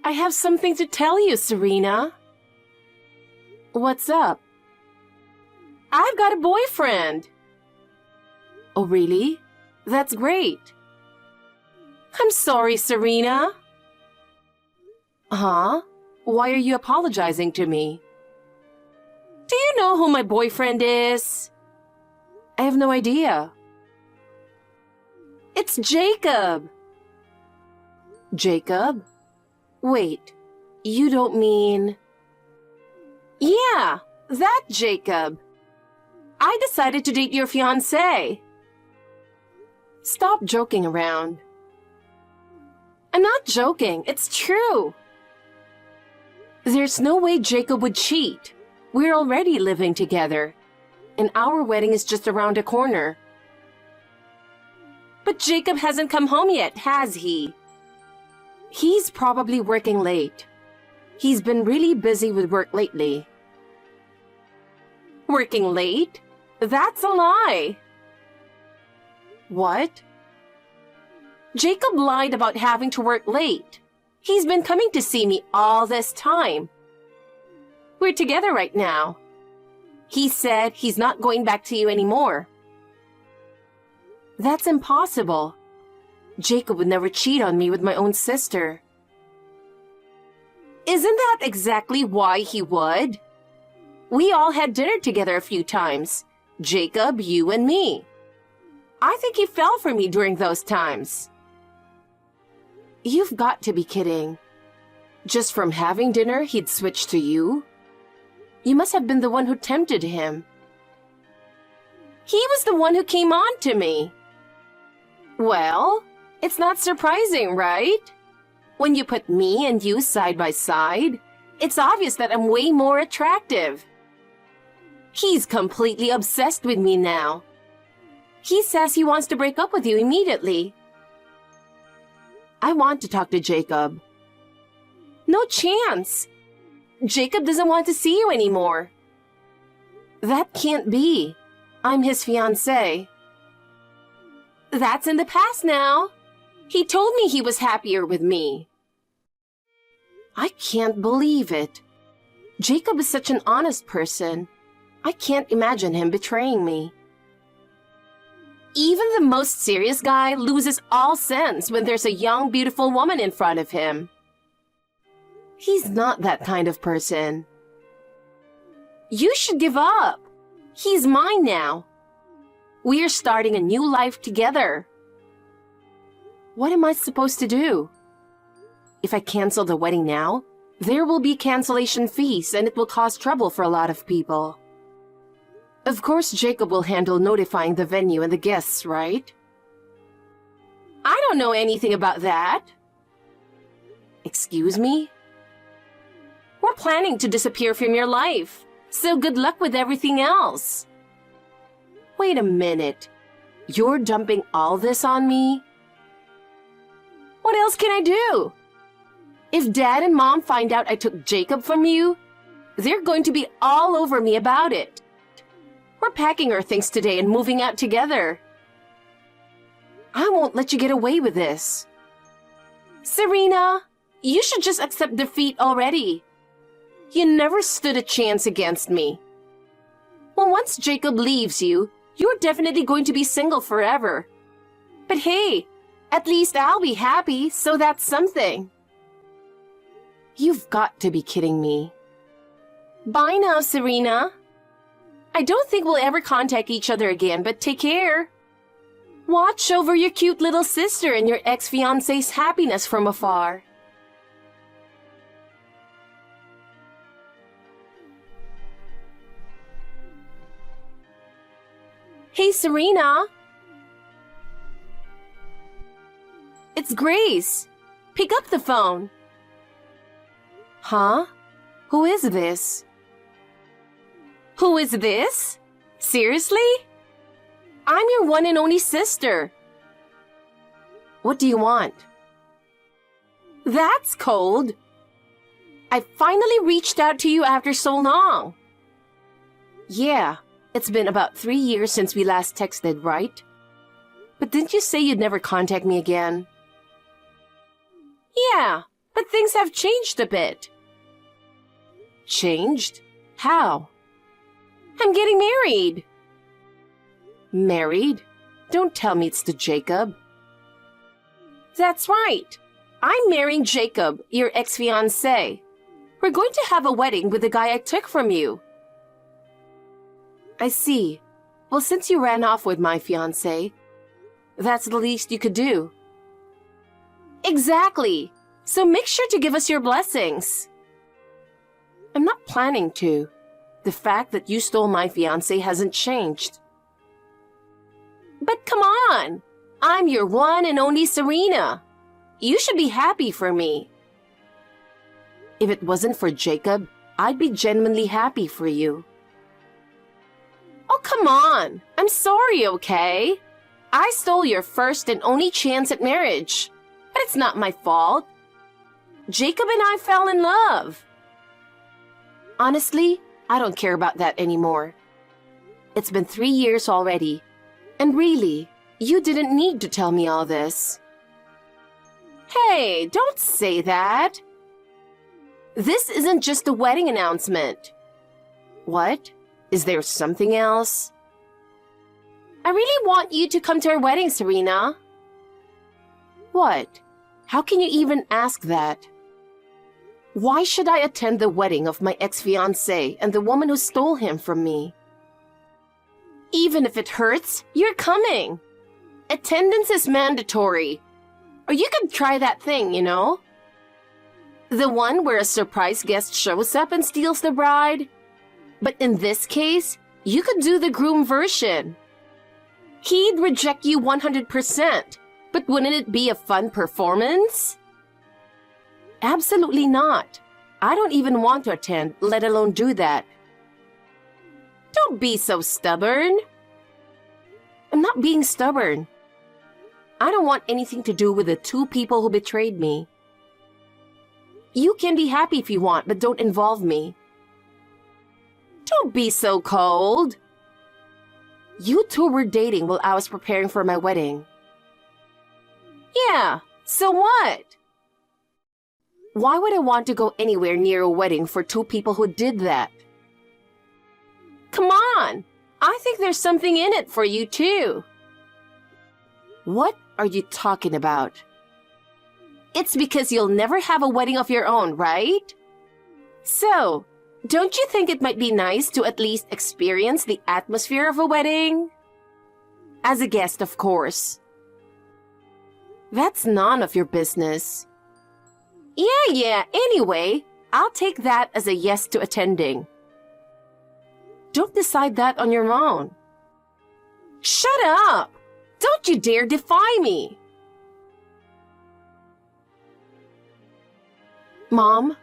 I have something to tell you, Serena. What's up? I've got a boyfriend. Oh, really? That's great. I'm sorry, Serena. Huh? Why are you apologizing to me? Do you know who my boyfriend is? I have no idea. It's Jacob. Jacob? Wait, you don't mean... Yeah, that Jacob. I decided to date your fiancé. Stop joking around. I'm not joking, it's true. There's no way Jacob would cheat. We're already living together, and our wedding is just around the corner. But Jacob hasn't come home yet, has he? He's probably working late. He's been really busy with work lately. Working late? That's a lie. What? Jacob lied about having to work late. He's been coming to see me all this time. We're together right now. He said he's not going back to you anymore. That's impossible. Jacob would never cheat on me with my own sister. Isn't that exactly why he would? We all had dinner together a few times. Jacob, you, and me. I think he fell for me during those times. You've got to be kidding. Just from having dinner, he'd switch to you? You must have been the one who tempted him. He was the one who came on to me. Well, it's not surprising, right? When you put me and you side by side, it's obvious that I'm way more attractive. He's completely obsessed with me now. He says he wants to break up with you immediately. I want to talk to Jacob. No chance. Jacob doesn't want to see you anymore. That can't be. I'm his fiancé. That's in the past now. He told me he was happier with me. I can't believe it. Jacob is such an honest person. I can't imagine him betraying me. Even the most serious guy loses all sense when there's a young, beautiful woman in front of him. He's not that kind of person. You should give up. He's mine now. We're starting a new life together. What am I supposed to do? If I cancel the wedding now, there will be cancellation fees and it will cause trouble for a lot of people. Of course, Jacob will handle notifying the venue and the guests, right? I don't know anything about that. Excuse me? We're planning to disappear from your life, so good luck with everything else. Wait a minute. You're dumping all this on me? What else can I do? If Dad and Mom find out I took Jacob from you, they're going to be all over me about it. We're packing our things today and moving out together. I won't let you get away with this. Serena, you should just accept defeat already. You never stood a chance against me. Well, once Jacob leaves you, you're definitely going to be single forever. But hey, at least I'll be happy, so that's something. You've got to be kidding me. Bye now, Serena. I don't think we'll ever contact each other again, but take care. Watch over your cute little sister and your ex-fiancé's happiness from afar. Hey, Serena. It's Grace. Pick up the phone. Huh? Who is this? Who is this? Seriously? I'm your one and only sister. What do you want? That's cold. I finally reached out to you after so long. Yeah, it's been about 3 years since we last texted, right? But didn't you say you'd never contact me again? Yeah, but things have changed a bit. Changed? How? I'm getting married. Married? Don't tell me it's to Jacob. That's right. I'm marrying Jacob, your ex-fiancé. We're going to have a wedding with the guy I took from you. I see. Well, since you ran off with my fiancé, that's the least you could do. Exactly. So make sure to give us your blessings. I'm not planning to. The fact that you stole my fiancé hasn't changed. But come on! I'm your one and only Serena. You should be happy for me. If it wasn't for Jacob, I'd be genuinely happy for you. Oh, come on! I'm sorry, okay? I stole your first and only chance at marriage. But it's not my fault. Jacob and I fell in love. Honestly, I don't care about that anymore. It's been 3 years already. And really, you didn't need to tell me all this. Hey, don't say that. This isn't just a wedding announcement. What? Is there something else? I really want you to come to our wedding, Serena. What? How can you even ask that? Why should I attend the wedding of my ex-fiancé and the woman who stole him from me? Even if it hurts, you're coming. Attendance is mandatory. Or you could try that thing, you know? The one where a surprise guest shows up and steals the bride. But in this case, you could do the groom version. He'd reject you 100%, but wouldn't it be a fun performance? Absolutely not. I don't even want to attend, let alone do that. Don't be so stubborn. I'm not being stubborn. I don't want anything to do with the 2 people who betrayed me. You can be happy if you want, but don't involve me. Don't be so cold. You 2 were dating while I was preparing for my wedding. Yeah, so what? Why would I want to go anywhere near a wedding for 2 people who did that? Come on! I think there's something in it for you too. What are you talking about? It's because you'll never have a wedding of your own, right? So, don't you think it might be nice to at least experience the atmosphere of a wedding? As a guest, of course. That's none of your business. Yeah, anyway, I'll take that as a yes to attending. Don't decide that on your own. Shut up! Don't you dare defy me! Mom,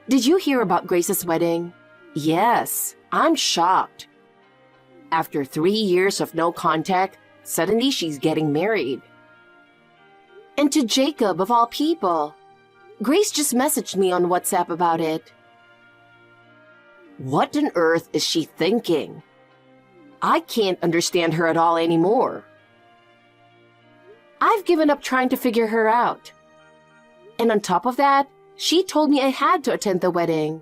did you hear about Grace's wedding? Yes, I'm shocked. After 3 years of no contact, suddenly she's getting married. And to Jacob, of all people. Grace just messaged me on WhatsApp about it. What on earth is she thinking? I can't understand her at all anymore. I've given up trying to figure her out. And on top of that, she told me I had to attend the wedding.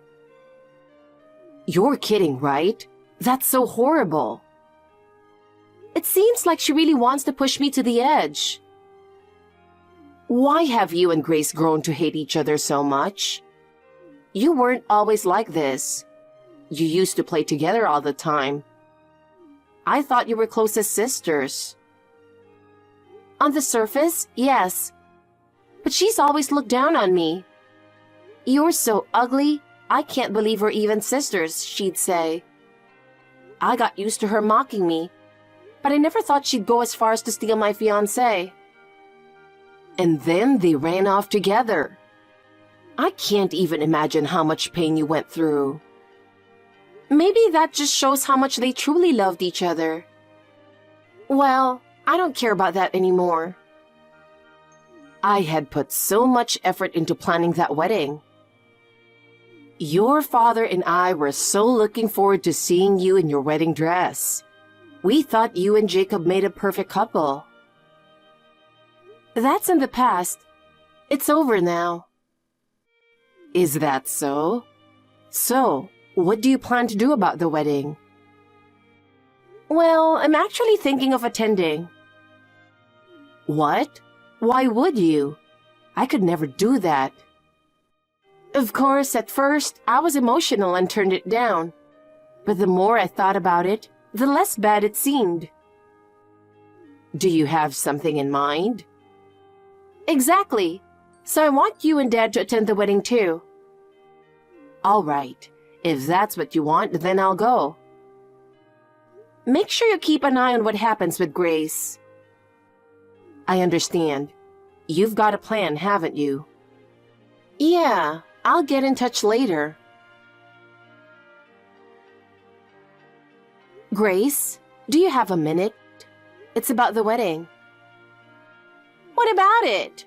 You're kidding, right? That's so horrible. It seems like she really wants to push me to the edge. Why have you and Grace grown to hate each other so much? You weren't always like this. You used to play together all the time. I thought you were close as sisters. On the surface, yes. But she's always looked down on me. You're so ugly, I can't believe we're even sisters, she'd say. I got used to her mocking me, but I never thought she'd go as far as to steal my fiancé. And then they ran off together. I can't even imagine how much pain you went through. Maybe that just shows how much they truly loved each other. Well, I don't care about that anymore. I had put so much effort into planning that wedding. Your father and I were so looking forward to seeing you in your wedding dress. We thought you and Jacob made a perfect couple. That's in the past. It's over now. Is that so? So, what do you plan to do about the wedding? Well, I'm actually thinking of attending. What? Why would you? I could never do that. Of course, at first, I was emotional and turned it down. But the more I thought about it, the less bad it seemed. Do you have something in mind? Exactly. So I want you and Dad to attend the wedding too. All right. If that's what you want, then I'll go. Make sure you keep an eye on what happens with Grace. I understand. You've got a plan, haven't you? Yeah, I'll get in touch later. Grace, do you have a minute? It's about the wedding. What about it?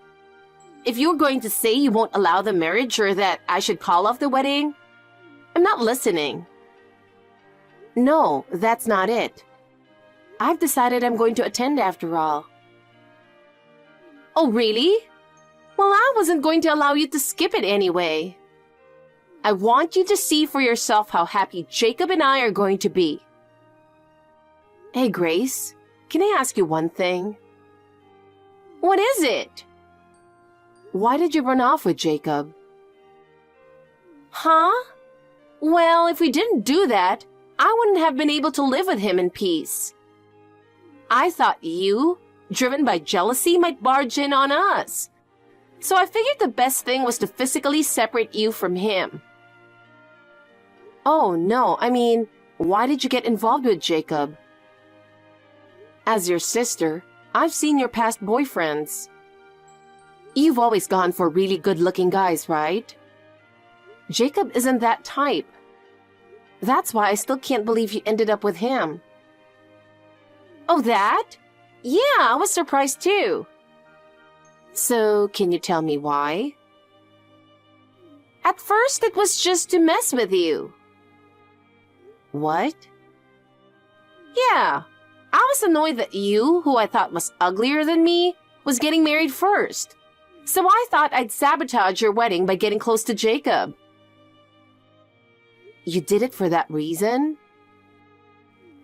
If you're going to say you won't allow the marriage or that I should call off the wedding, I'm not listening. No, that's not it. I've decided I'm going to attend after all. Oh, really? Well, I wasn't going to allow you to skip it anyway. I want you to see for yourself how happy Jacob and I are going to be. Hey, Grace, can I ask you one thing? What is it? Why did you run off with Jacob? Huh? Well, if we didn't do that, I wouldn't have been able to live with him in peace. I thought you, driven by jealousy, might barge in on us. So I figured the best thing was to physically separate you from him. Oh, no, I mean, why did you get involved with Jacob? As your sister, I've seen your past boyfriends. You've always gone for really good-looking guys, right? Jacob isn't that type. That's why I still can't believe you ended up with him. Oh, that? Yeah, I was surprised too. So, can you tell me why? At first, it was just to mess with you. What? Yeah, I was annoyed that you, who I thought was uglier than me, was getting married first. So I thought I'd sabotage your wedding by getting close to Jacob. You did it for that reason?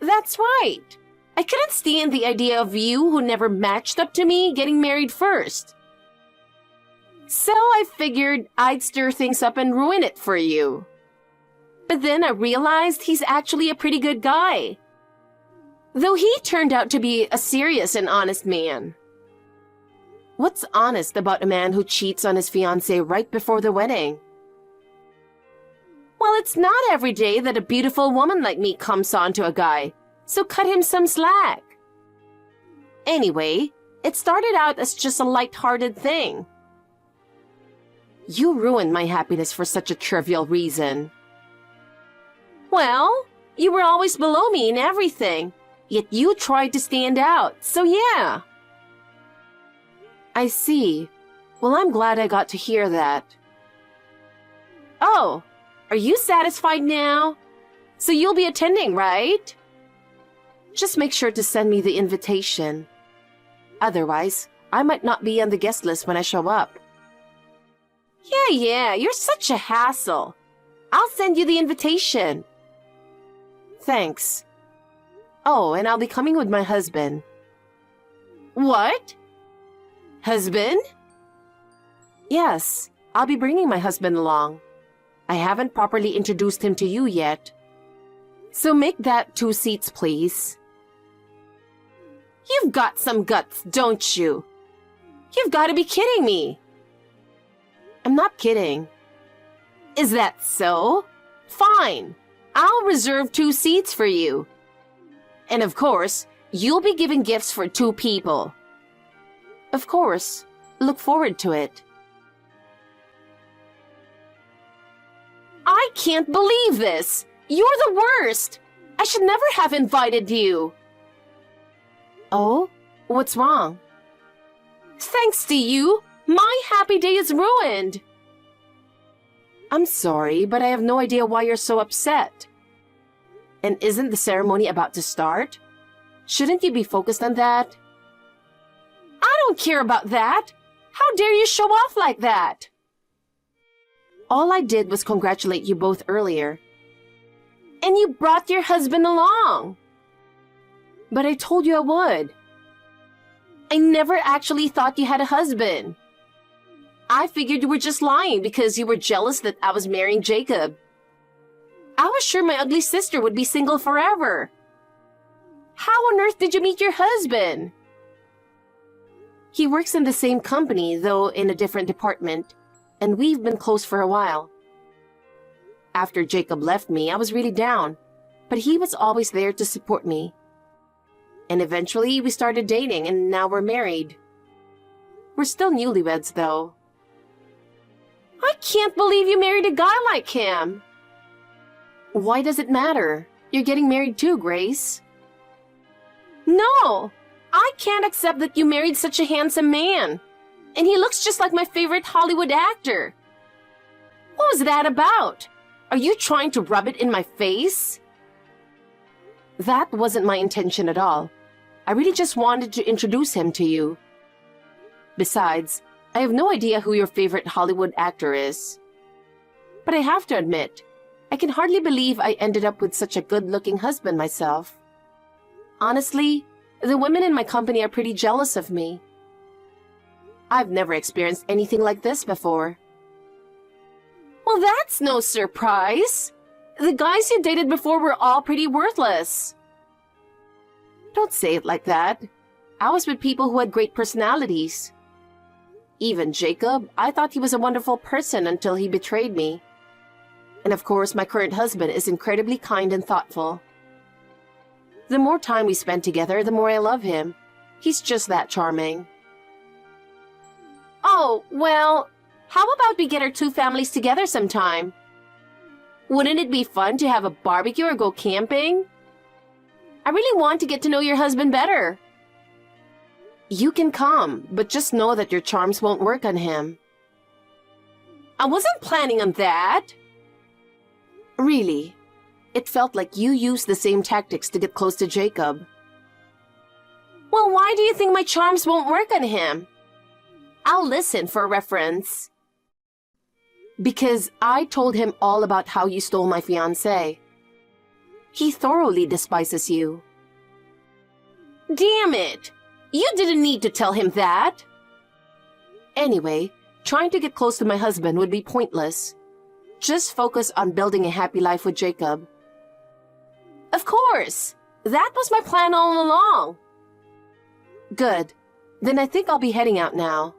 That's right. I couldn't stand the idea of you, who never matched up to me, getting married first. So I figured I'd stir things up and ruin it for you. But then I realized he's actually a pretty good guy. Though he turned out to be a serious and honest man. What's honest about a man who cheats on his fiancée right before the wedding? Well, it's not every day that a beautiful woman like me comes on to a guy, so cut him some slack. Anyway, it started out as just a light-hearted thing. You ruined my happiness for such a trivial reason. Well, you were always below me in everything, yet you tried to stand out, so yeah. I see. Well, I'm glad I got to hear that. Oh, are you satisfied now? So you'll be attending, right? Just make sure to send me the invitation. Otherwise, I might not be on the guest list when I show up. Yeah, you're such a hassle. I'll send you the invitation. Thanks. Oh, and I'll be coming with my husband. What? Husband? Yes, I'll be bringing my husband along. I haven't properly introduced him to you yet. So make that 2 seats, please. You've got some guts, don't you? You've got to be kidding me. I'm not kidding. Is that so? Fine. I'll reserve 2 seats for you. And of course, you'll be giving gifts for 2 people. Of course. Look forward to it. I can't believe this! You're the worst! I should never have invited you! Oh? What's wrong? Thanks to you, my happy day is ruined! I'm sorry, but I have no idea why you're so upset. And isn't the ceremony about to start? Shouldn't you be focused on that? I don't care about that! How dare you show off like that? All I did was congratulate you both earlier. And you brought your husband along. But I told you I would. I never actually thought you had a husband. I figured you were just lying because you were jealous that I was marrying Jacob. I was sure my ugly sister would be single forever. How on earth did you meet your husband? He works in the same company, though in a different department, and we've been close for a while. After Jacob left me, I was really down, but he was always there to support me. And eventually, we started dating, and now we're married. We're still newlyweds, though. I can't believe you married a guy like him. Why does it matter? You're getting married too, Grace. No, I can't accept that you married such a handsome man. And he looks just like my favorite Hollywood actor. What was that about? Are you trying to rub it in my face? That wasn't my intention at all. I really just wanted to introduce him to you. Besides, I have no idea who your favorite Hollywood actor is. But I have to admit, I can hardly believe I ended up with such a good-looking husband myself. Honestly, the women in my company are pretty jealous of me. I've never experienced anything like this before. Well, that's no surprise. The guys you dated before were all pretty worthless. Don't say it like that. I was with people who had great personalities. Even Jacob, I thought he was a wonderful person until he betrayed me. And of course, my current husband is incredibly kind and thoughtful. The more time we spend together, the more I love him. He's just that charming. Oh, well, how about we get our two families together sometime? Wouldn't it be fun to have a barbecue or go camping? I really want to get to know your husband better. You can come, but just know that your charms won't work on him. I wasn't planning on that. Really, it felt like you used the same tactics to get close to Jacob. Well, why do you think my charms won't work on him? I'll listen for a reference. Because I told him all about how you stole my fiancé. He thoroughly despises you. Damn it! You didn't need to tell him that. Anyway, trying to get close to my husband would be pointless. Just focus on building a happy life with Jacob. Of course! That was my plan all along. Good. Then I think I'll be heading out now.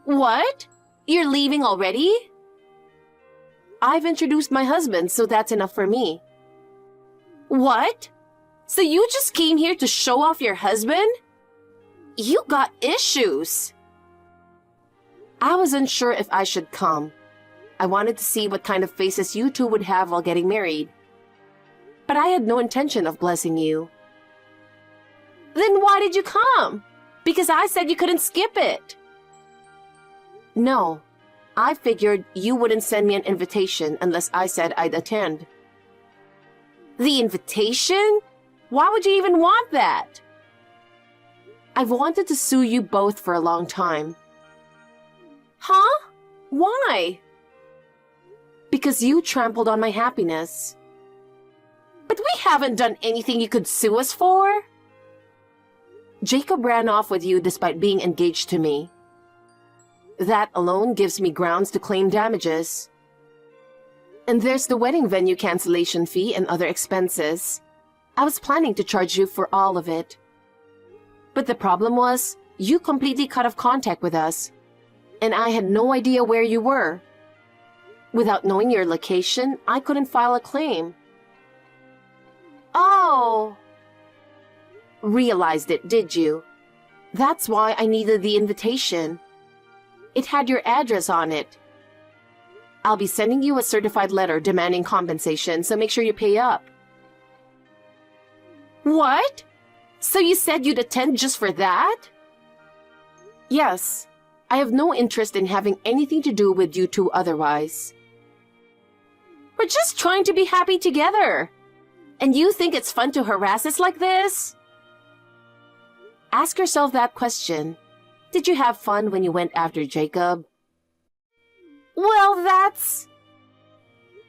What? You're leaving already? I've introduced my husband, so that's enough for me. What? So you just came here to show off your husband? You got issues. I was unsure if I should come. I wanted to see what kind of faces you two would have while getting married. But I had no intention of blessing you. Then why did you come? Because I said you couldn't skip it. No, I figured you wouldn't send me an invitation unless I said I'd attend. The invitation? Why would you even want that? I've wanted to sue you both for a long time. Huh? Why? Because you trampled on my happiness. But we haven't done anything you could sue us for. Jacob ran off with you despite being engaged to me. That alone gives me grounds to claim damages. And there's the wedding venue cancellation fee and other expenses. I was planning to charge you for all of it. But the problem was, you completely cut off contact with us, and I had no idea where you were. Without knowing your location, I couldn't file a claim. Oh! Realized it, did you? That's why I needed the invitation. It had your address on it. I'll be sending you a certified letter demanding compensation, so make sure you pay up. What? So you said you'd attend just for that? Yes. I have no interest in having anything to do with you two otherwise. We're just trying to be happy together. And you think it's fun to harass us like this? Ask yourself that question. Did you have fun when you went after Jacob? Well, that's...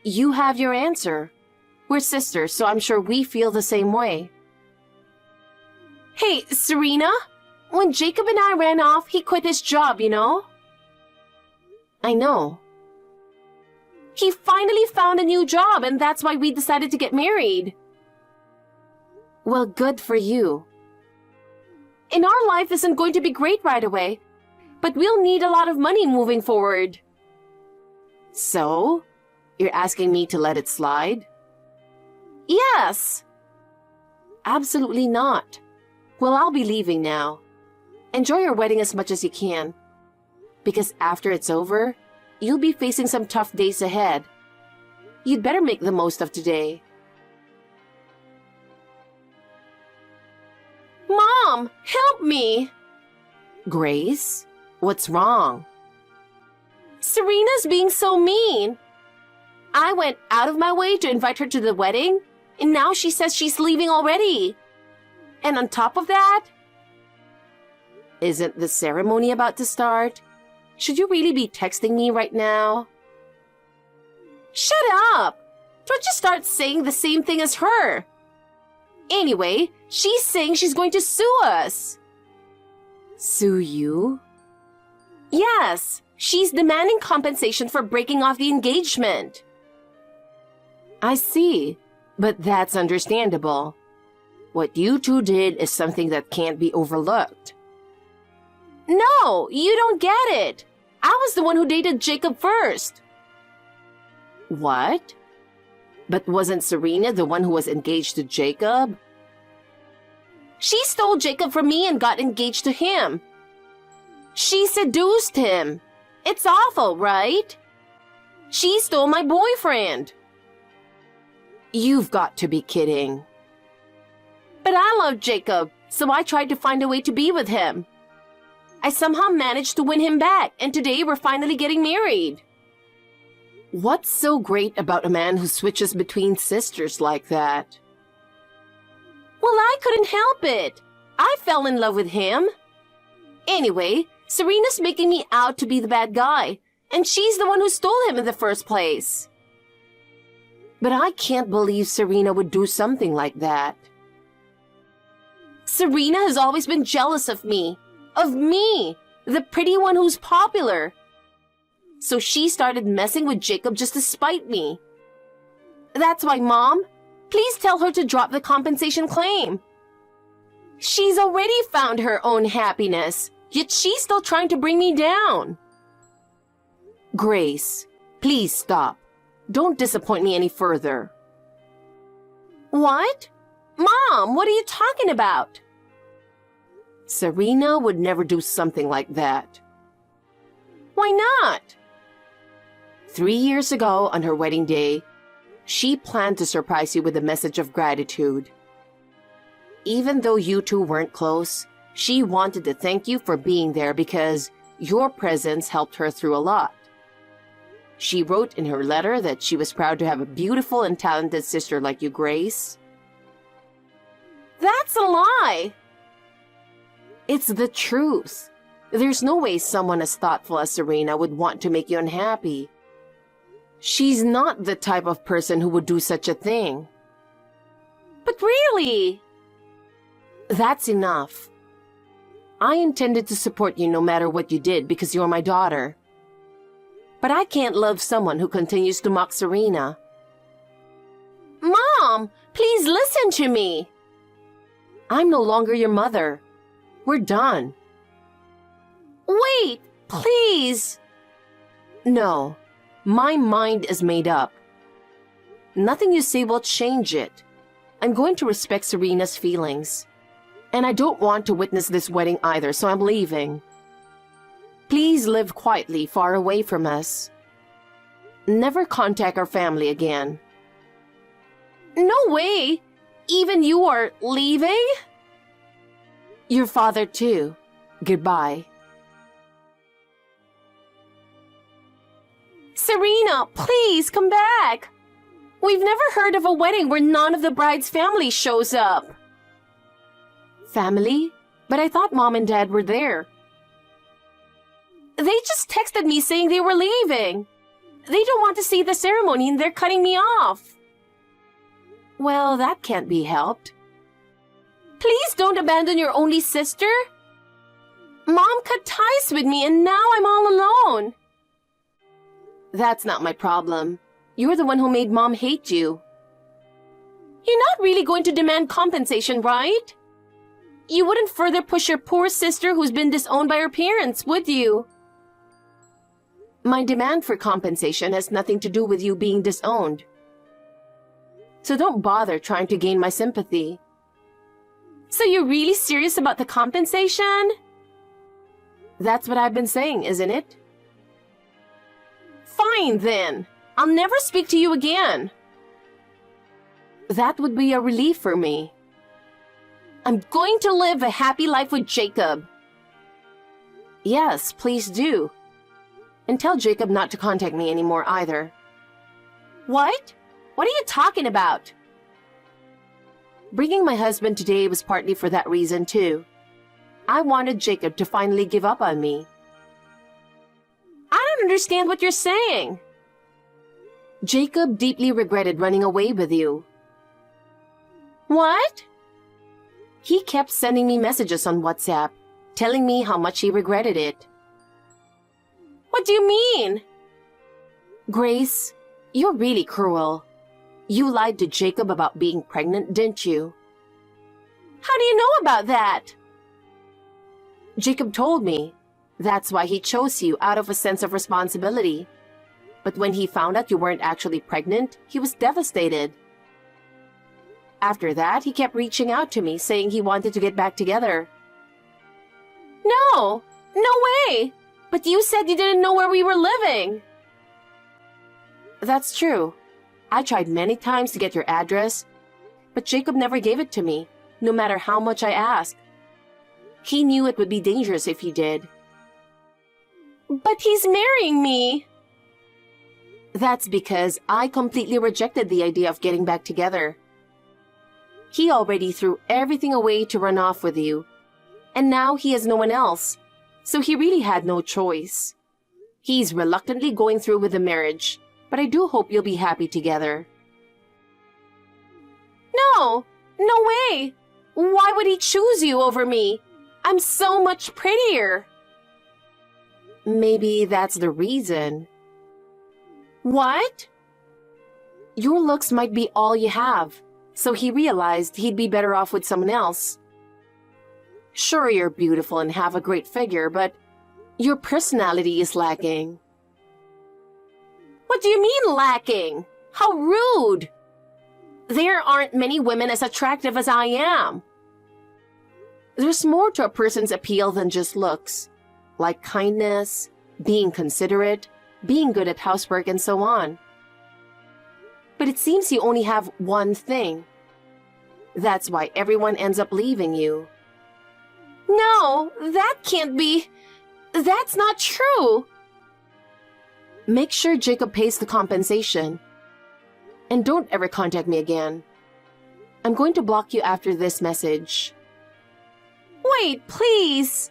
You have your answer. We're sisters, so I'm sure we feel the same way. Hey, Serena, when Jacob and I ran off, he quit his job, you know? I know. He finally found a new job, and that's why we decided to get married. Well, good for you. And our life isn't going to be great right away, but we'll need a lot of money moving forward. So, you're asking me to let it slide? Yes. Absolutely not. Well, I'll be leaving now. Enjoy your wedding as much as you can. Because after it's over, you'll be facing some tough days ahead. You'd better make the most of today. Mom, help me! Grace, what's wrong? Serena's being so mean. I went out of my way to invite her to the wedding, and now she says she's leaving already. And on top of that... Isn't the ceremony about to start? Should you really be texting me right now? Shut up! Don't you start saying the same thing as her. Anyway, she's saying she's going to sue us. Sue you? Yes, she's demanding compensation for breaking off the engagement. I see, but that's understandable. What you two did is something that can't be overlooked. No, you don't get it. I was the one who dated Jacob first. What? But wasn't Serena the one who was engaged to Jacob? She stole Jacob from me and got engaged to him. She seduced him. It's awful, right? She stole my boyfriend. You've got to be kidding. But I love Jacob, so I tried to find a way to be with him. I somehow managed to win him back, and today we're finally getting married. What's so great about a man who switches between sisters like that? Well, I couldn't help it. I fell in love with him. Anyway, Serena's making me out to be the bad guy, and she's the one who stole him in the first place. But I can't believe Serena would do something like that. Serena has always been jealous of me, the pretty one who's popular. So she started messing with Jacob just to spite me. That's why, Mom, please tell her to drop the compensation claim. She's already found her own happiness, yet she's still trying to bring me down. Grace, please stop. Don't disappoint me any further. What? Mom, what are you talking about? Serena would never do something like that. Why not? 3 years ago, on her wedding day, she planned to surprise you with a message of gratitude. Even though you two weren't close, she wanted to thank you for being there because your presence helped her through a lot. She wrote in her letter that she was proud to have a beautiful and talented sister like you, Grace. That's a lie! It's the truth. There's no way someone as thoughtful as Serena would want to make you unhappy. She's not the type of person who would do such a thing. But really? That's enough. I intended to support you no matter what you did because you're my daughter. But I can't love someone who continues to mock Serena. Mom, please listen to me. I'm no longer your mother. We're done. Wait, please. No, my mind is made up. Nothing you say will change it. I'm going to respect Serena's feelings. And I don't want to witness this wedding either, so I'm leaving. Please live quietly far away from us. Never contact our family again. No way! Even you are leaving? Your father too. Goodbye. Serena, please come back. We've never heard of a wedding where none of the bride's family shows up. Family? But I thought Mom and Dad were there. They just texted me saying they were leaving. They don't want to see the ceremony and they're cutting me off. Well, that can't be helped. Please don't abandon your only sister. Mom cut ties with me and now I'm all alone. That's not my problem. You're the one who made Mom hate you. You're not really going to demand compensation, right? You wouldn't further push your poor sister who's been disowned by her parents, would you? My demand for compensation has nothing to do with you being disowned. So don't bother trying to gain my sympathy. So you're really serious about the compensation? That's what I've been saying, isn't it? Fine, then. I'll never speak to you again. That would be a relief for me. I'm going to live a happy life with Jacob. Yes, please do. And tell Jacob not to contact me anymore either. What? What are you talking about? Bringing my husband today was partly for that reason, too. I wanted Jacob to finally give up on me. I don't understand what you're saying. Jacob deeply regretted running away with you. What? He kept sending me messages on WhatsApp, telling me how much he regretted it. What do you mean? Grace, you're really cruel. You lied to Jacob about being pregnant, didn't you? How do you know about that? Jacob told me. That's why he chose you out of a sense of responsibility. But when he found out you weren't actually pregnant, he was devastated. After that, he kept reaching out to me, saying he wanted to get back together. No way! But you said you didn't know where we were living. That's true. I tried many times to get your address, but Jacob never gave it to me, no matter how much I asked. He knew it would be dangerous if he did. But he's marrying me. That's because I completely rejected the idea of getting back together. He already threw everything away to run off with you, and now he has no one else, so he really had no choice. He's reluctantly going through with the marriage, but I do hope you'll be happy together. No way! Why would he choose you over me? I'm so much prettier. Maybe that's the reason. What? Your looks might be all you have, so he realized he'd be better off with someone else. Sure, you're beautiful and have a great figure, but your personality is lacking. What do you mean lacking? How rude! There aren't many women as attractive as I am. There's more to a person's appeal than just looks, like kindness, being considerate, being good at housework, and so on. But it seems you only have one thing. That's why everyone ends up leaving you. No, that can't be. That's not true. Make sure Jacob pays the compensation. And don't ever contact me again. I'm going to block you after this message. Wait, please.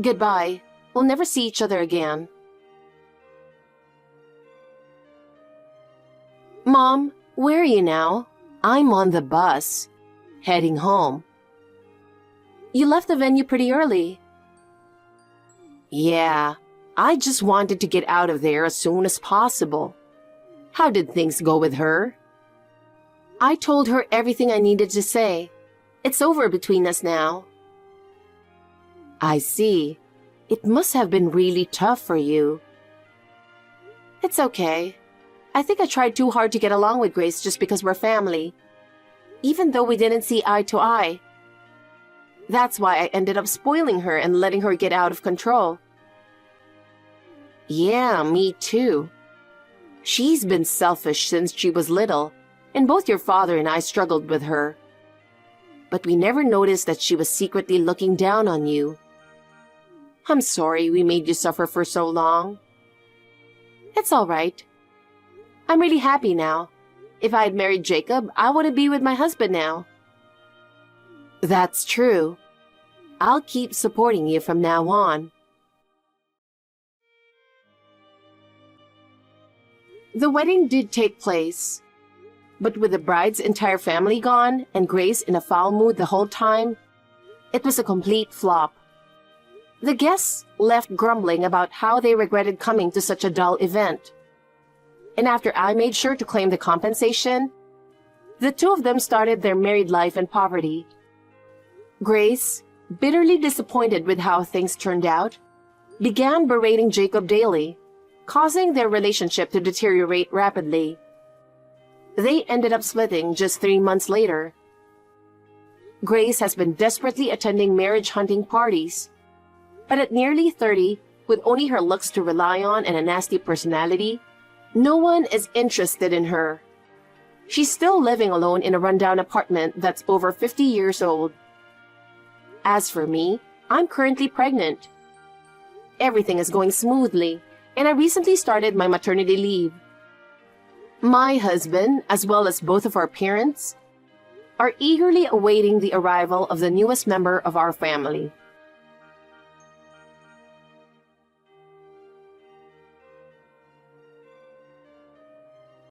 Goodbye. We'll never see each other again. Mom, where are you now? I'm on the bus, heading home. You left the venue pretty early. Yeah, I just wanted to get out of there as soon as possible. How did things go with her? I told her everything I needed to say. It's over between us now. I see. It must have been really tough for you. It's okay. I think I tried too hard to get along with Grace just because we're family, even though we didn't see eye to eye. That's why I ended up spoiling her and letting her get out of control. Yeah, me too. She's been selfish since she was little, and both your father and I struggled with her. But we never noticed that she was secretly looking down on you. I'm sorry we made you suffer for so long. It's all right. I'm really happy now. If I had married Jacob, I wouldn't be with my husband now. That's true. I'll keep supporting you from now on. The wedding did take place, but with the bride's entire family gone and Grace in a foul mood the whole time, it was a complete flop. The guests left grumbling about how they regretted coming to such a dull event. And after I made sure to claim the compensation, the two of them started their married life in poverty. Grace, bitterly disappointed with how things turned out, began berating Jacob daily, causing their relationship to deteriorate rapidly. They ended up splitting just 3 months later. Grace has been desperately attending marriage hunting parties, but at nearly 30, with only her looks to rely on and a nasty personality, no one is interested in her. She's still living alone in a rundown apartment that's over 50 years old. As for me, I'm currently pregnant. Everything is going smoothly, and I recently started my maternity leave. My husband, as well as both of our parents, are eagerly awaiting the arrival of the newest member of our family.